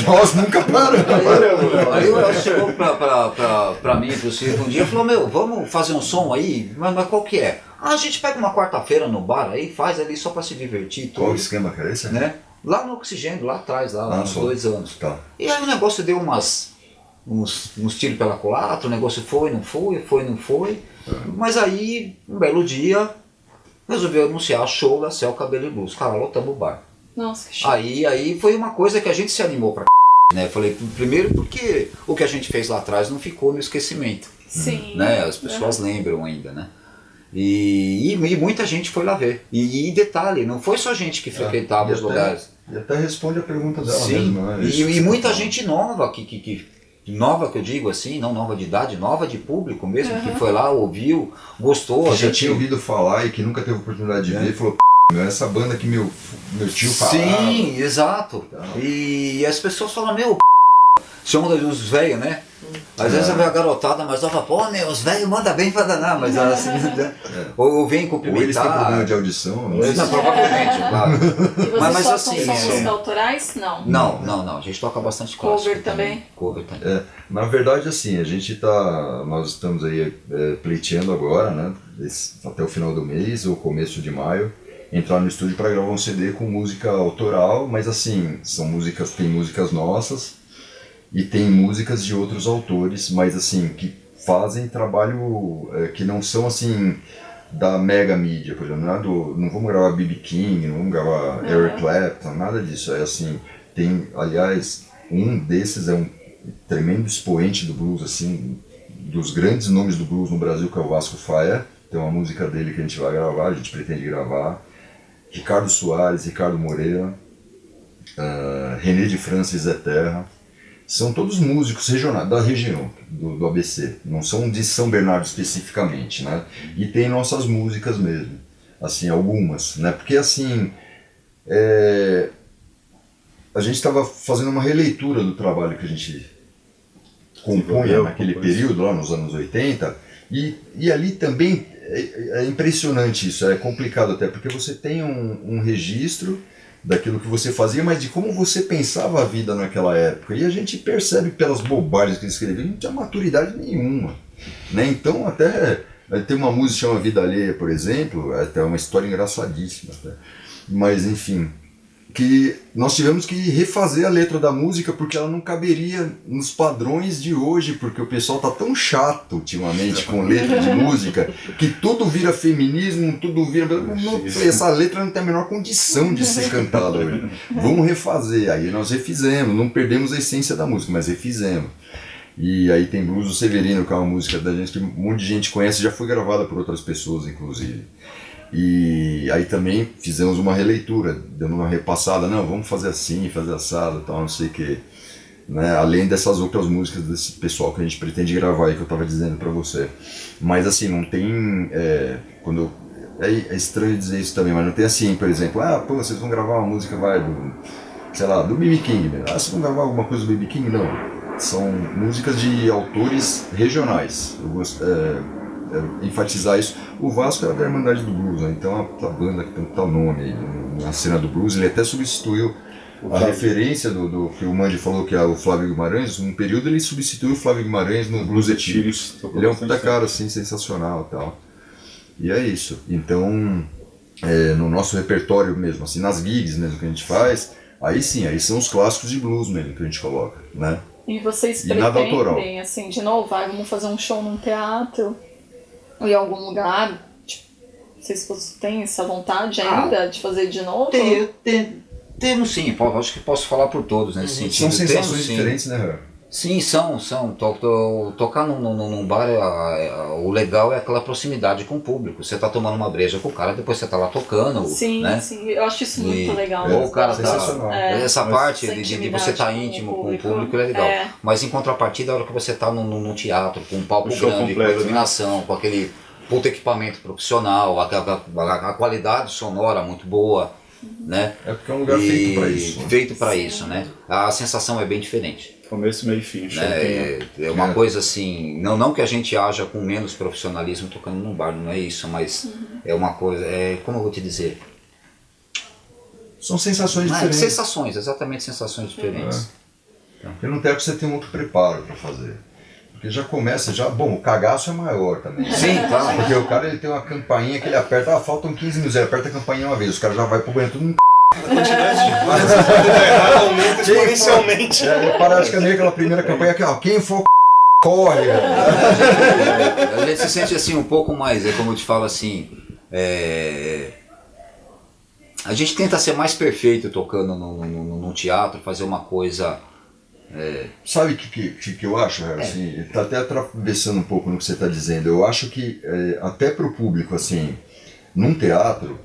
Nós nunca paramos. Aí o Elcio chegou pra mim, pro Silvio, um dia e falou, meu, vamos fazer um som aí? Mas qual que é? Ah, a gente pega uma quarta-feira no bar aí, faz ali só pra se divertir, Qual o tudo, esquema que era esse? né? Lá no Oxigênio, lá atrás, lá uns só. 2 anos. Tá. E aí o negócio deu uns tiros pela culatra, o negócio foi, não foi. Mas aí, um belo dia, resolveu anunciar show da Céu Cabelo e Blues. Cara, lotamos o bar. Nossa, que show. Aí foi uma coisa que a gente se animou pra né? Falei, primeiro porque o que a gente fez lá atrás não ficou no esquecimento, Sim. né? As pessoas lembram ainda, né? E muita gente foi lá ver. E detalhe, não foi só gente que frequentava E os até- lugares. E até responde a pergunta dela Sim, mesmo, né? Isso e que muita você gente nova, nova que eu digo assim, não nova de idade, nova de público mesmo, que foi lá, ouviu, gostou. fala. A Que já gente tinha ouvido falar e que nunca teve oportunidade de ver e falou, meu, essa banda que meu tio falava. Sim, exato. E as pessoas falam, meu, chamam dos velhos, né? Às vezes eu vejo a garotada mais nova, pô, meu, os velhos mandam bem pra danar, mas assim, né? Ou vem Ou eles têm problema cumprimentar. de audição. Não Não, sei. provavelmente, claro. E vocês Mas tocam assim, só é- música autorais? Não. Não, a gente toca bastante clássico. Cover também? Cover também. Na verdade, assim, nós estamos aí pleiteando agora, né? Até o final do mês ou começo de maio, entrar no estúdio para gravar um CD com música autoral, mas assim, tem músicas nossas e tem músicas de outros autores, mas assim, que fazem trabalho que não são assim da mega mídia, por exemplo, não vamos gravar B.B. King, não vamos gravar Eric Clapton, nada disso, é assim, aliás, um desses é um tremendo expoente do blues, assim, dos grandes nomes do blues no Brasil, que é o Vasco Faia. Tem uma música dele que a gente vai gravar, a gente pretende gravar. Ricardo Soares, Ricardo Moreira, René de França e Zé Terra. São todos músicos regionais, da região, do ABC. Não são de São Bernardo especificamente, né? E tem nossas músicas mesmo, assim, algumas, né? Porque assim, a gente estava fazendo uma releitura do trabalho que a gente compunha naquele período, lá nos anos 80, e ali também é impressionante isso, é complicado até, porque você tem um registro daquilo que você fazia, mas de como você pensava a vida naquela época, e a gente percebe pelas bobagens que ele escreveu, não tinha maturidade nenhuma, né? Então até tem uma música que chama Vida Alheia, por exemplo, até uma história engraçadíssima, até. Mas enfim, que nós tivemos que refazer a letra da música porque ela não caberia nos padrões de hoje, porque o pessoal tá tão chato ultimamente com letra de música, que tudo vira feminismo, tudo vira... Essa letra não tem a menor condição de ser cantada hoje. Vamos refazer. Aí nós refizemos, não perdemos a essência da música, mas refizemos. E aí tem Blues do Severino, que é uma música da gente que um monte de gente conhece, já foi gravada por outras pessoas, inclusive. E aí também fizemos uma releitura, dando uma repassada, não, vamos fazer assim, fazer assado, tal, não sei o que, né? Além dessas outras músicas desse pessoal que a gente pretende gravar aí, que eu estava dizendo para você. Mas assim, não tem, é estranho dizer isso também, mas não tem assim, por exemplo, pô, vocês vão gravar uma música, do B.B. King, né? Vocês vão gravar alguma coisa do B.B. King? Não, são músicas de autores regionais, eu gosto, enfatizar isso. O Vasco era da Irmandade do Blues, né? Então a banda que tem tal nome aí, na cena do blues, ele até substituiu a referência do que o Mandy falou, que é o Flávio Guimarães. Um período ele substituiu o Flávio Guimarães no Blues Etílicos. Ele é um puta cara assim, sensacional e tal. E é isso. Então, no nosso repertório mesmo, assim, nas gigs mesmo que a gente faz, aí sim, aí são os clássicos de blues mesmo que a gente coloca, né? E vocês nada autoral. pretendem, assim, de novo, vamos fazer um show num teatro ou em algum lugar? Tipo, vocês têm essa vontade ainda de fazer de novo? Temos sim, acho que posso falar por todos nesse sentido. São sensações sim. diferentes, né? Sim, são. Tocar num bar, o legal é aquela proximidade com o público. Você tá tomando uma breja com o cara, depois você tá lá tocando. Sim, né? sim, eu acho isso muito legal. Ou o cara sensacional. Essa parte de você estar íntimo com o público é legal. Mas em contrapartida, a hora que você tá num teatro, com um palco grande, com iluminação, com aquele puto equipamento profissional, a qualidade sonora muito boa, né? É porque é um lugar feito para isso. Feito para isso, né? A sensação é bem diferente. Começo, meio e fim. É uma coisa assim, não que a gente haja com menos profissionalismo tocando num bar, não é isso, mas é uma coisa, como eu vou te dizer? São sensações diferentes. Sensações, exatamente sensações diferentes. Porque no teatro você tem um outro preparo para fazer. Porque já começa, bom, o cagaço é maior também. Sim, claro. Porque o cara ele tem uma campainha que ele aperta, faltam 15 minutos, ele aperta a campainha uma vez, os caras já vai pro banho tudo no A quantidade de coisas que podem dar errado aumenta exponencialmente. Ele parece que é meio aquela primeira campanha aqui, quem for corre. A gente se sente assim um pouco mais, como eu te falo assim, a gente tenta ser mais perfeito tocando no teatro, fazer uma coisa... Sabe o que eu acho, assim, tá até atravessando um pouco no que você está dizendo, eu acho que até para o público, assim, num teatro,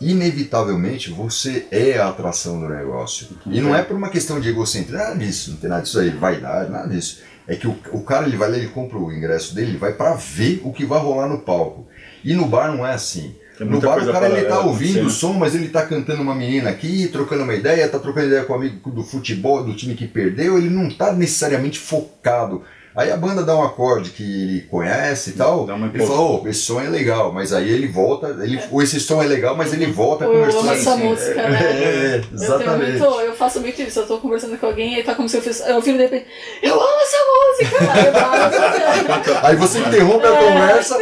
inevitavelmente você é a atração do negócio. E não é por uma questão de egocentrismo, nada disso, não tem nada disso aí, vaidade, nada disso. É que o cara ele vai lá, ele compra o ingresso dele, ele vai para ver o que vai rolar no palco. E no bar não é assim. No bar o cara ele tá ouvindo o som, mas ele tá cantando uma menina aqui, trocando uma ideia, tá trocando ideia com um amigo do futebol, do time que perdeu, ele não tá necessariamente focado. Aí a banda dá um acorde que ele conhece e tal, ele fala, esse som é legal, mas aí ele volta, esse som é legal, mas ele volta conversando. Eu amo essa música, né? Exatamente. Eu faço muito isso, eu tô conversando com alguém, aí tá como se eu filho de repente, eu amo essa música! Aí você interrompe a conversa,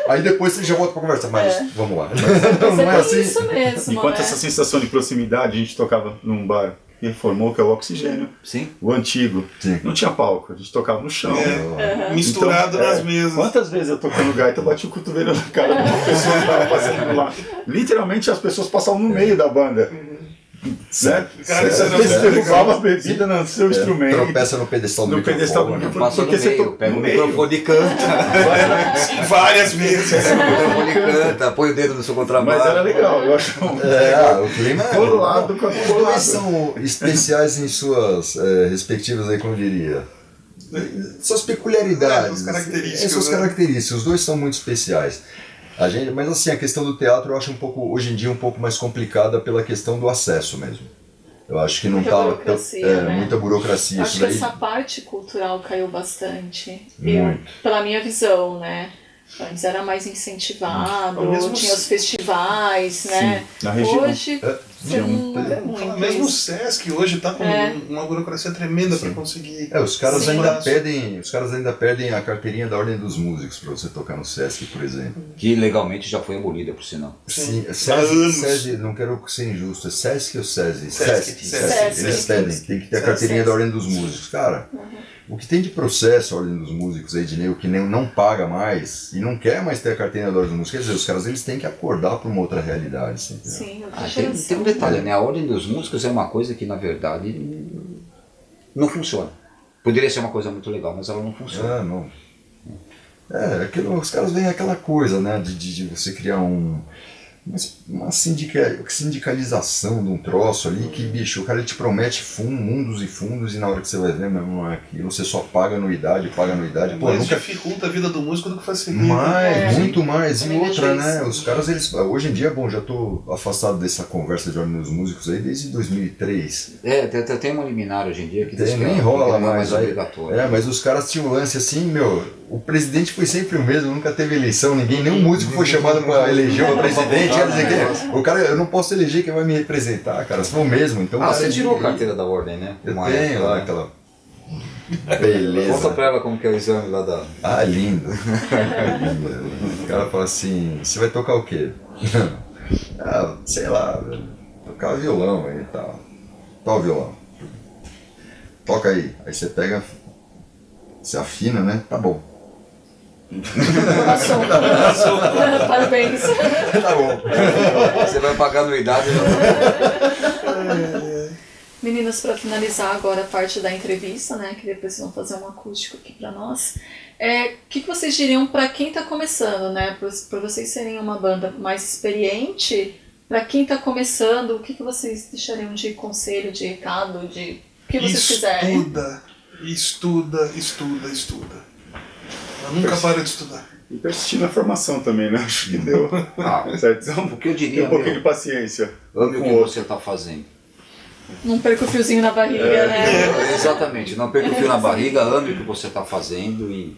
Aí depois você já volta pra conversa, mas vamos lá. Mas Não é é assim? isso mesmo, Enquanto né? essa sensação de proximidade, a gente tocava num bar que reformou, que é o Oxigênio, Sim. o antigo. Sim. Não tinha palco, a gente tocava no chão. Misturado Então, nas mesas. Quantas vezes eu tocando gaita, eu bati o cotovelo na cara de uma pessoa que tava passando lá. Literalmente as pessoas passavam no meio da banda. Certo? Cara, isso era Você muito derrubava legal. a bebida no seu instrumento. Tropeça no pedestal do No pedestal do microfone. microfone. Passa no Porque você meio, toca pega no o meio. microfone e canta. Sim, várias vezes. Pega o microfone e canta, põe o dedo no seu contrabaixo. Mas era legal, eu acho. O clima é... Colado com a Os dois colado. são especiais em suas respectivas, aí, como eu diria, suas peculiaridades. Suas características, Suas né? características. Os dois são muito especiais. Mas assim, a questão do teatro eu acho hoje em dia um pouco mais complicada pela questão do acesso mesmo. Eu acho que não Muita tá... burocracia, né? Muita burocracia. Acho Isso que daí... essa parte cultural caiu bastante. Muito. Pela minha visão, né? Antes era mais incentivado, Ao mesmo tinha os festivais, né? na região. Hoje você não vê muito Mesmo o isso. Sesc hoje tá com uma burocracia tremenda para conseguir. Os caras Sim. ainda pedem a carteirinha da Ordem dos Músicos para você tocar no Sesc, por exemplo. Que legalmente já foi abolida, por sinal. Sim, Há anos. SESI, não quero ser injusto, é Sesc ou SESI? Sesc. Sesc. Eles pedem, tem que ter a carteirinha Sesc. da Ordem dos Músicos. Cara, o que tem de processo a Ordem dos Músicos aí, de nego que não paga mais e não quer mais ter a carteirinha da Ordem dos Músicos, quer dizer, os caras eles têm que acordar para uma outra realidade. Assim, entendeu? Sim, outra Tem geração. um detalhe, né? A Ordem dos Músicos é uma coisa que, na verdade, não funciona. Poderia ser uma coisa muito legal, mas ela não funciona. Não. Os caras veem aquela coisa, né, de você criar uma sindicalização de um troço ali que, bicho, o cara ele te promete mundos e fundos e na hora que você vai ver mesmo não é aquilo, você só paga anuidade. Pô, Mais nunca... dificulta a vida do músico do que facilita. Muito mais. E Também outra, vejo né? isso. Os caras, hoje em dia, bom, já tô afastado dessa conversa de Ordem dos Músicos aí desde 2003. Tem uma liminar hoje em dia que diz que Nem que rola não é mais. Aí, obrigatório. mas os caras tinham um lance assim, o presidente foi sempre o mesmo, nunca teve eleição, nenhum músico foi chamado para eleger o presidente. Quer dizer que o cara, eu não posso eleger quem vai me representar, cara, sou o mesmo. Então, cara, Você tirou a carteira da Ordem, né? Eu Uma tenho época, lá né? aquela. Beleza. Conta pra ela como que é o exame lá da... Ah, lindo. O cara fala assim, você vai tocar o quê? Sei lá, velho. Tocar violão aí e tal. Toca o violão. Toca aí. Aí você pega, você afina, né? Tá bom. Passou. Parabéns. Tá bom. Você vai pagar anuidade. Meninas, para finalizar agora a parte da entrevista, né, que depois vocês vão fazer um acústico aqui para nós, o que vocês diriam para quem está começando, né, para vocês serem uma banda mais experiente, para quem está começando, o que vocês deixariam de conselho, de recado, de o que vocês quiserem? Estuda. Eu nunca paro de estudar. E persistir na formação também, né? Acho que deu. Certo? O que eu Tem diria, um pouquinho meu, de paciência. ame o com que o outro. você está fazendo. Não perca o fiozinho na barriga, né? Exatamente, não perca o fio na barriga, ame o que você está fazendo e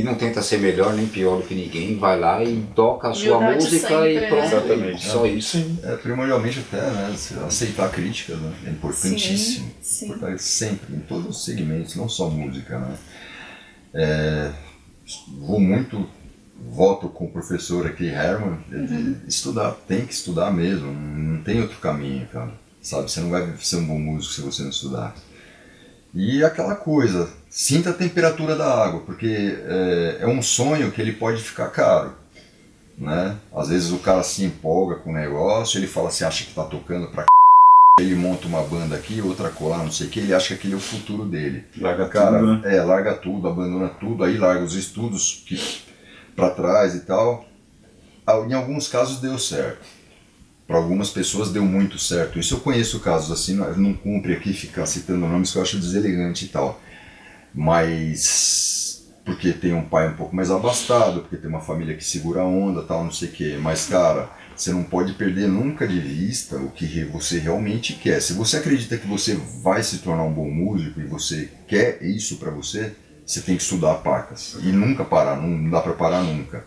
não tenta ser melhor nem pior do que ninguém. Vai lá e toca a sua Humildade música sempre, e né? pronto. Exatamente. Só isso. Primordialmente até, né? Aceitar a crítica, né? É importantíssimo. Sim. Importante sempre, em todos os segmentos, não só música, né? Voto com o professor aqui, Herman, de estudar, tem que estudar mesmo, não tem outro caminho, cara, sabe? Você não vai ser um bom músico se você não estudar. E aquela coisa, sinta a temperatura da água, porque é um sonho que ele pode ficar caro, né? Às vezes o cara se empolga com o negócio, ele fala assim, acha que tá tocando pra ele monta uma banda aqui, outra colar, não sei o que, ele acha que aquele é o futuro dele. Larga Cara, tudo, né? larga tudo, abandona tudo, aí larga os estudos pra trás e tal. Em alguns casos deu certo. Para algumas pessoas deu muito certo. Isso eu conheço casos assim, não cumpre aqui ficar citando nomes que eu acho deselegante e tal. Mas porque tem um pai um pouco mais abastado, porque tem uma família que segura a onda, tal, não sei o que. Mas cara, você não pode perder nunca de vista o que você realmente quer. Se você acredita que você vai se tornar um bom músico e você quer isso para você, você tem que estudar pacas e nunca parar, não dá para parar nunca.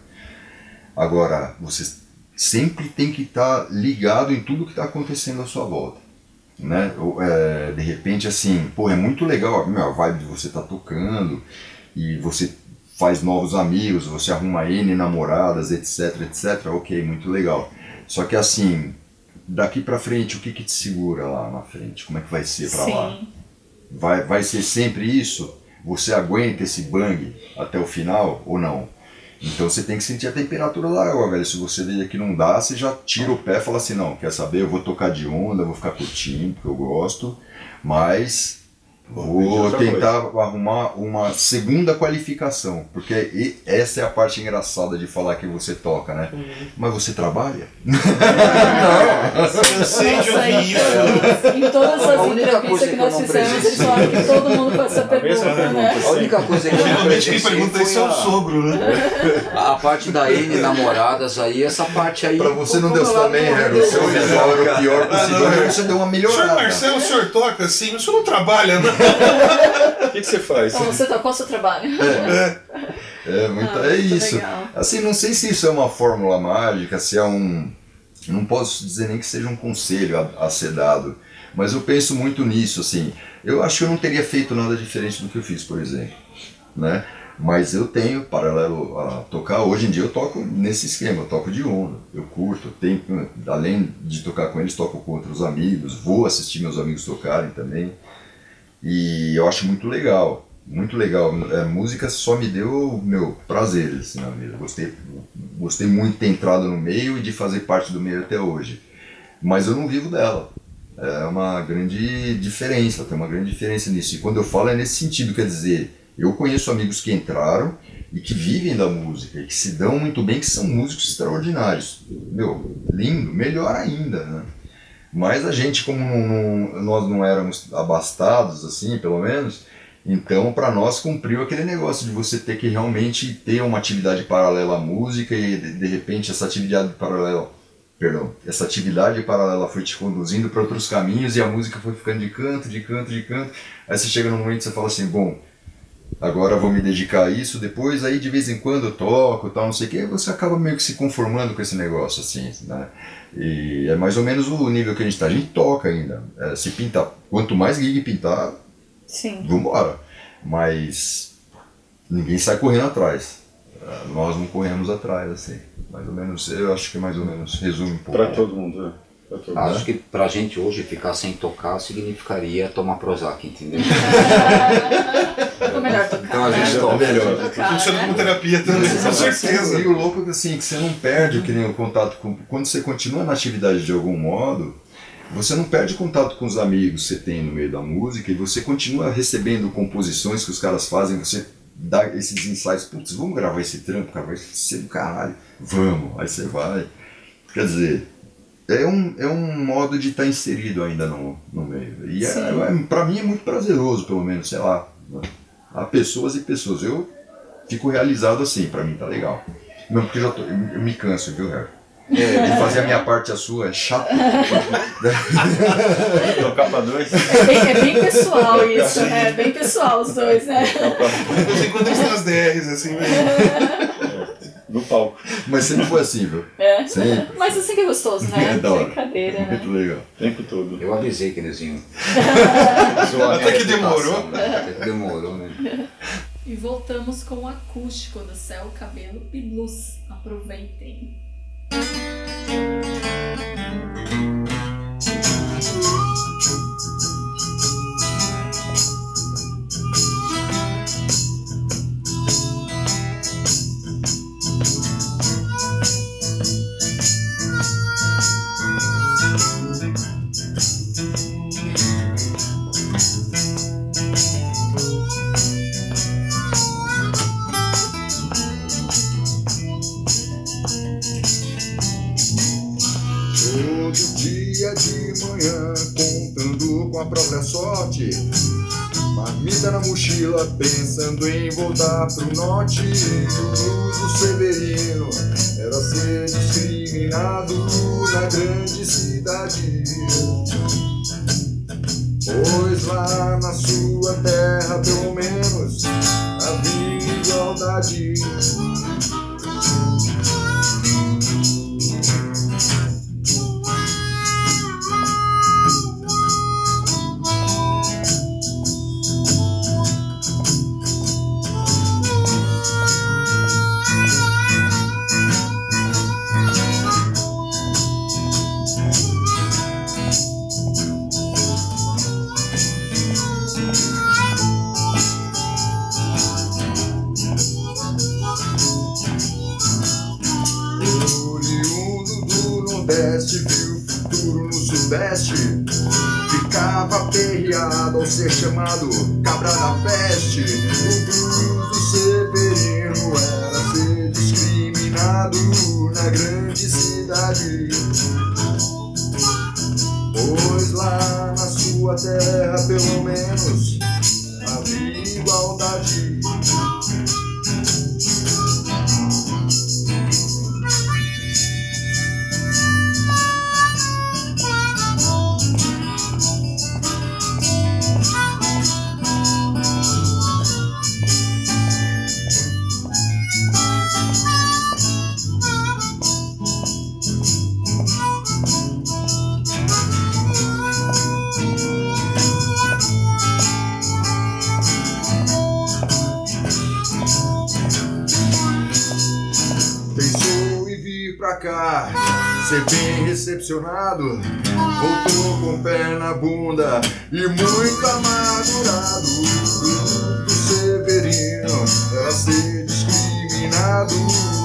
Agora, você sempre tem que estar ligado em tudo que está acontecendo à sua volta, né? De repente, assim, pô, é muito legal a vibe de você estar tocando e você faz novos amigos, você arruma N namoradas, etc, etc, ok, muito legal. Só que assim, daqui pra frente, o que te segura lá na frente? Como é que vai ser pra lá? Vai ser sempre isso? Você aguenta esse bang até o final ou não? Então você tem que sentir a temperatura da água, velho. Se você vê que não dá, você já tira o pé e fala assim, não, quer saber, eu vou tocar de onda, vou ficar curtindo, porque eu gosto, mas vou tentar arrumar uma segunda qualificação, porque essa é a parte engraçada de falar que você toca, né? Mas você trabalha? Eu sei de ouvir isso. Em todas A as única entrevistas coisa que que nós eu não fizemos, eles presenciei. falaram que todo mundo faz essa mesma pergunta, né? pergunta. A única coisa que eu não Normalmente quem presenciei pergunta isso é o foi sogro, né? a parte da N namoradas aí, essa parte aí. Pra você não como deu ela também, não- o seu visual era o pior possível, mas você deu uma Senhor melhorada. Marcelo, o senhor toca assim, mas o senhor não trabalha, né? O que você faz? Então, você tá, qual é o seu trabalho? É muito isso. legal. Assim, não sei se isso é uma fórmula mágica, se é um... Não posso dizer nem que seja um conselho a ser dado, mas eu penso muito nisso, assim. Eu acho que eu não teria feito nada diferente do que eu fiz, por exemplo, né? Mas eu tenho, paralelo a tocar, hoje em dia eu toco nesse esquema, eu toco de onda, eu curto, tenho, além de tocar com eles, toco com outros amigos, vou assistir meus amigos tocarem também, e eu acho muito legal, muito legal. Música só me deu, prazeres assim, na vida, gostei muito de ter entrado no meio e de fazer parte do meio até hoje, mas eu não vivo dela. É uma grande diferença, tem uma grande diferença nisso, e quando eu falo é nesse sentido, quer dizer, eu conheço amigos que entraram e que vivem da música, e que se dão muito bem, que são músicos extraordinários. Lindo, melhor ainda, né? Mas a gente, como nós não éramos abastados, assim, pelo menos, então para nós cumpriu aquele negócio de você ter que realmente ter uma atividade paralela à música e de repente essa atividade paralela foi te conduzindo para outros caminhos e a música foi ficando de canto, de canto, de canto. Aí você chega num momento e você fala assim, bom, agora eu vou me dedicar a isso, depois aí de vez em quando eu toco, tal, não sei o que, aí você acaba meio que se conformando com esse negócio, assim, né? E é mais ou menos o nível que a gente tá. A gente toca ainda, se pintar, quanto mais gig pintar, Sim. vambora. Mas ninguém sai correndo atrás. Nós não corremos atrás, assim. Mais ou menos, eu acho que mais ou menos resume um pouco. Pra todo mundo, né? Pra todo mundo. Acho que pra gente hoje ficar sem tocar significaria tomar Prozac, entendeu? Ficou melhor tocar. Então a gente né? toca. melhor. Tocar, Funciona né? como terapia também, com certeza. E o louco é que assim, que você não perde que nem o contato com... Quando você continua na atividade de algum modo, você não perde contato com os amigos que você tem no meio da música e você continua recebendo composições que os caras fazem, você dá esses insights, putz, vamos gravar esse trampo, cara, vai ser do caralho. Vamos, aí você vai. Quer dizer, é um modo de estar inserido ainda no meio. E pra mim é muito prazeroso, pelo menos, sei lá. Há pessoas e pessoas. Eu fico realizado assim, pra mim tá legal. Não, porque eu me canso, viu, Harry? De fazer a minha parte, a sua, é chato. Tocar pra dois? É bem pessoal isso, né? É bem pessoal os dois, né? Mas enquanto eles têm as DRs, assim, mesmo. No palco. Mas sempre foi assim, viu? É. Sempre. Mas assim que é gostoso, né? É da hora. Brincadeira, né? Muito legal. O tempo todo. Eu avisei que eles iam. Até que demorou. Até que demorou, né? E voltamos com o acústico do Céu, Cabelo e Blues. Aproveitem. Todo dia de manhã, contando com a própria sorte, marmita na mochila, pensando em voltar pro norte. O do Severino era ser discriminado na grande cidade, pois lá na sua terra, pelo menos, havia igualdade. veste. Ficava aperreado ao ser chamado cabra da peste. O blues do Severino era ser discriminado na grande cidade, pois lá na sua terra pelo menos havia igualdade. Pensou em vir pra cá, ser bem recepcionado. Voltou com o pé na bunda e muito amargurado. O Severino era ser discriminado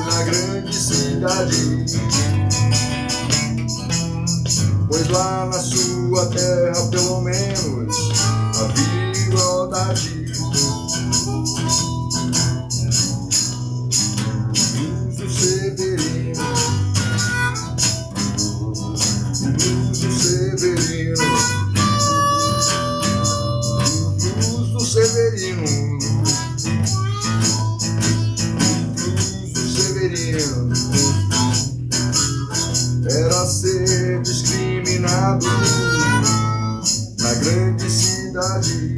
na grande cidade, pois lá na sua terra pelo menos havia igualdade. Severino, Severino era ser discriminado na grande cidade.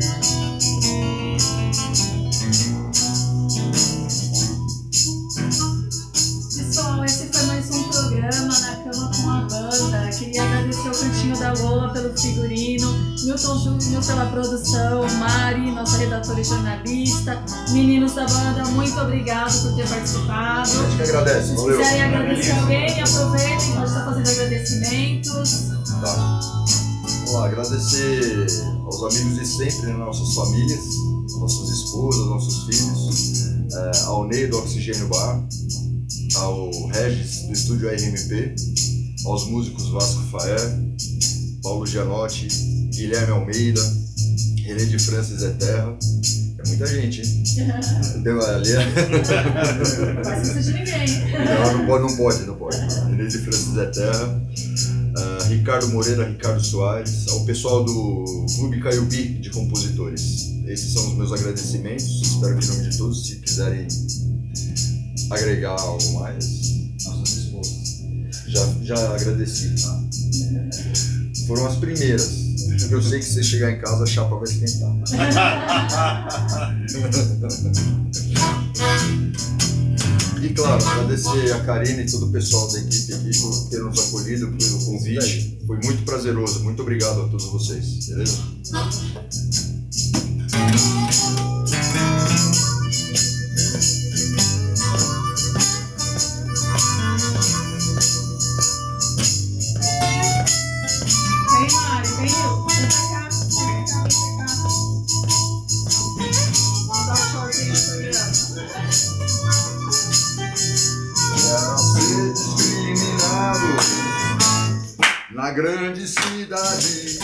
Pessoal, esse foi mais um programa Na Cama com a Banda. Queria agradecer ao Cantinho da Lola pelo figurino, Milton Júnior pela produção, Mari, nossa redatora e jornalista, meninos da banda, muito obrigado por ter participado. A gente que agradece, Se valeu. quiserem agradecer alguém, aproveitem, pode estar fazendo agradecimentos. Tá. Vamos lá, agradecer aos amigos de sempre, né, nossas famílias, nossas esposas, nossos filhos, ao Ney do Oxigênio Bar, ao Regis do Estúdio RMP, aos músicos Vasco Faé, Paulo Gianotti, Guilherme Almeida, René de Francis é Terra. É muita gente, hein? Deu ali. Não vai esquecer de ninguém. Não pode. René de Francis é Terra. Ricardo Moreira, Ricardo Soares, ao pessoal do Clube Caiubi de Compositores. Esses são os meus agradecimentos. Espero que em nome de todos, se quiserem agregar algo mais. Nossas esposas. Já agradeci, tá? Foram as primeiras. Eu sei que se você chegar em casa a chapa vai esquentar. E claro, agradecer a Karina e todo o pessoal da equipe aqui por ter nos acolhido, pelo convite. Foi muito prazeroso. Muito obrigado a todos vocês. Beleza? Vem, Mari, vem, eu. Vem pra cá, vem pra cá, vem pra cá. Vamos dar um shortinho no programa. Era ser discriminado na grande cidade.